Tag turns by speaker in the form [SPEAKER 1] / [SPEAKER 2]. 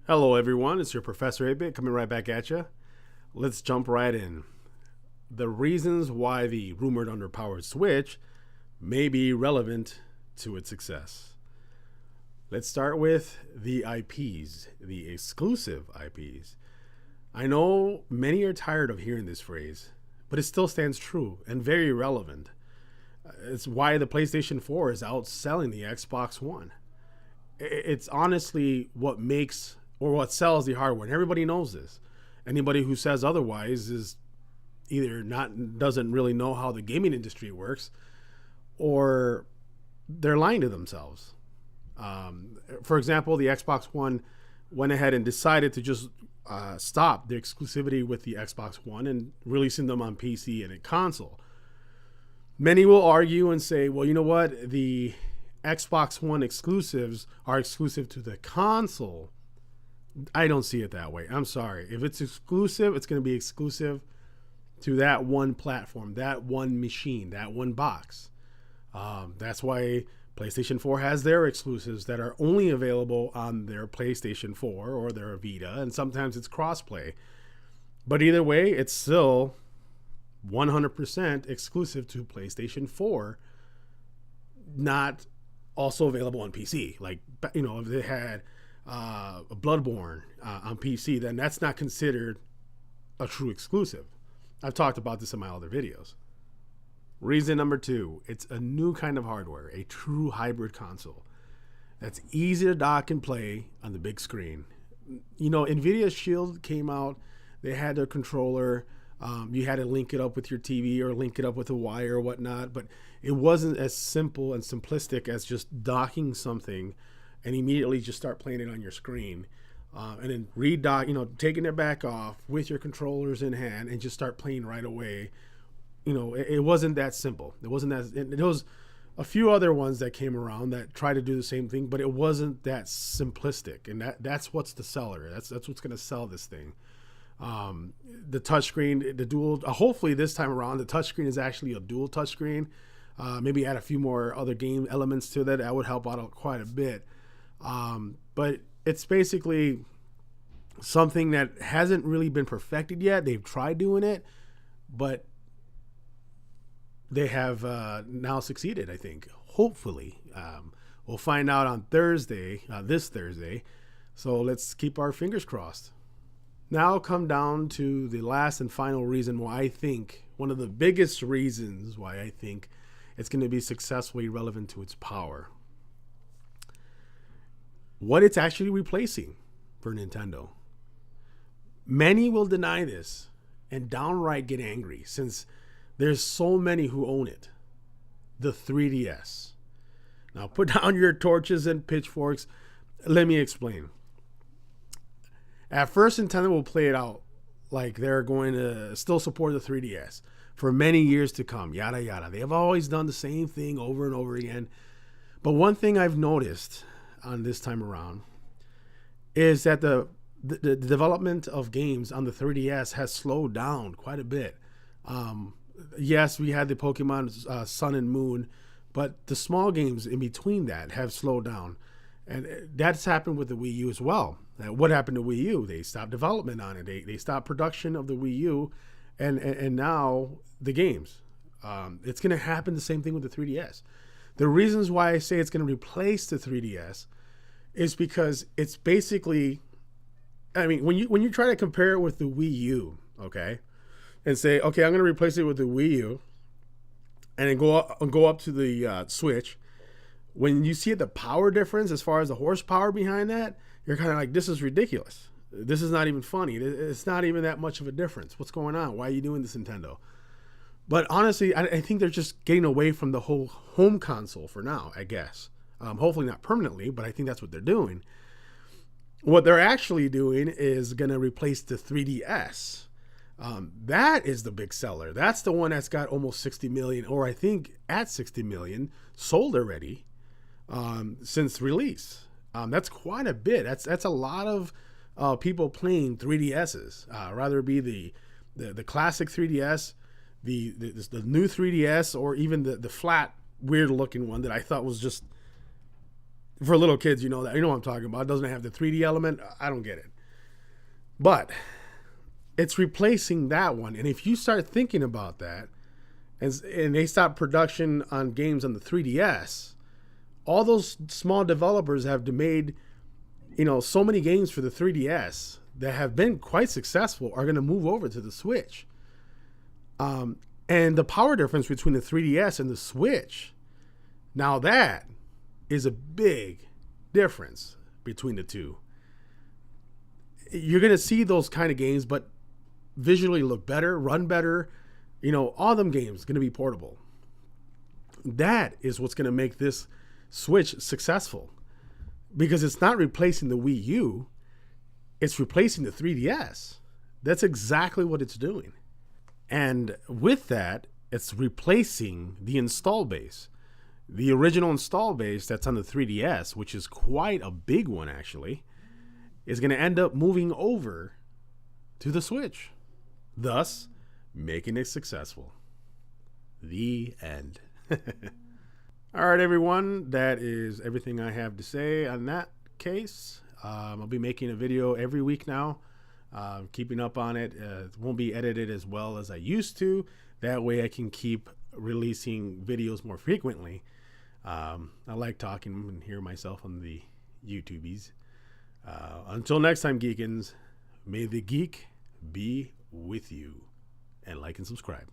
[SPEAKER 1] Hello, everyone. It's your Professor 8-Bit coming right back at you. Let's jump right in. The reasons why the rumored underpowered Switch may be relevant to its success. Let's start with the IPs, the exclusive IPs. I know many are tired of hearing this phrase, but it still stands true and very relevant. It's why the PlayStation 4 is outselling the Xbox One. It's honestly what makes or what sells the hardware, and everybody knows this. Anybody who says otherwise is either not doesn't really know how the gaming industry works, or they're lying to themselves. For example, the Xbox One went ahead and decided to just stop the exclusivity with the Xbox One and releasing them on PC and a console. Many will argue and say, well, you know what? The Xbox One exclusives are exclusive to the console. I don't see it that way. I'm sorry. If it's exclusive, it's going to be exclusive to that one platform, that one machine, that one box. That's why PlayStation 4 has their exclusives that are only available on their PlayStation 4 or their Vita, and sometimes it's crossplay. But either way, it's still 100% exclusive to PlayStation 4, not also available on PC. Like, if they had Bloodborne on PC, then that's not considered a true exclusive. I've talked about this in my other videos. Reason number 2, it's a new kind of hardware, a true hybrid console that's easy to dock and play on the big screen. NVIDIA Shield came out, they had their controller, you had to link it up with your TV or link it up with a wire or whatnot, but it wasn't as simple and simplistic as just docking something and immediately just start playing it on your screen. And then taking it back off with your controllers in hand and just start playing right away. It wasn't that simple. It wasn't that. There was a few other ones that came around that tried to do the same thing, but it wasn't that simplistic. And that's what's the seller. That's what's going to sell this thing. The touchscreen, the dual. Hopefully this time around, the touchscreen is actually a dual touchscreen. Maybe add a few more other game elements to that. That would help out quite a bit. But it's basically something that hasn't really been perfected yet. They've tried doing it, but they have now succeeded, I think. Hopefully. We'll find out on Thursday, this Thursday. So let's keep our fingers crossed. Now I'll come down to the last and final reason why I think, one of the biggest reasons why I think it's going to be successfully relevant to its power. What it's actually replacing for Nintendo. Many will deny this and downright get angry since there's so many who own it. The 3DS. Now put down your torches and pitchforks. Let me explain. At first, Nintendo will play it out like they're going to still support the 3DS for many years to come. Yada, yada. They have always done the same thing over and over again. But one thing I've noticed on this time around is that the development of games on the 3DS has slowed down quite a bit. Yes, we had the Pokemon Sun and Moon, but the small games in between that have slowed down. And that's happened with the Wii U as well. What happened to Wii U? They stopped development on it. They stopped production of the Wii U, and now the games. It's going to happen the same thing with the 3DS. The reasons why I say it's going to replace the 3DS is because it's basically, when you try to compare it with the Wii U, okay, and say, okay, I'm going to replace it with the Wii U, and then go up to the Switch. When you see the power difference as far as the horsepower behind that, you're kind of like, this is ridiculous. This is not even funny. It's not even that much of a difference. What's going on? Why are you doing this, Nintendo? But honestly, I think they're just getting away from the whole home console for now, I guess. Hopefully not permanently, but I think that's what they're doing. What they're actually doing is going to replace the 3DS. That is the big seller. That's the one that's got almost 60 million, or I think at 60 million, sold already since release. That's quite a bit. That's a lot of people playing 3DSs. Rather it be the classic 3DS, the new 3DS, or even the flat, weird looking one that I thought was just For little kids, you know that. You know what I'm talking about. It doesn't have the 3D element. I don't get it. But it's replacing that one. And if you start thinking about that, and they stop production on games on the 3DS, all those small developers have made, so many games for the 3DS that have been quite successful are going to move over to the Switch. And the power difference between the 3DS and the Switch, now that is a big difference between the two. You're going to see those kind of games, but visually look better, run better. All them games going to be portable. That is what's going to make this Switch successful, because it's not replacing the Wii U. It's replacing the 3DS. That's exactly what it's doing. And with that, it's replacing the install base. The original install base that's on the 3DS, which is quite a big one actually, is going to end up moving over to the Switch, thus making it successful. The end. All right, everyone. That is everything I have to say on that case. I'll be making a video every week now, keeping up on it. It won't be edited as well as I used to. That way I can keep releasing videos more frequently. I like talking and hear myself on the YouTubies. Until next time, Geekins, may the geek be with you. And like and subscribe.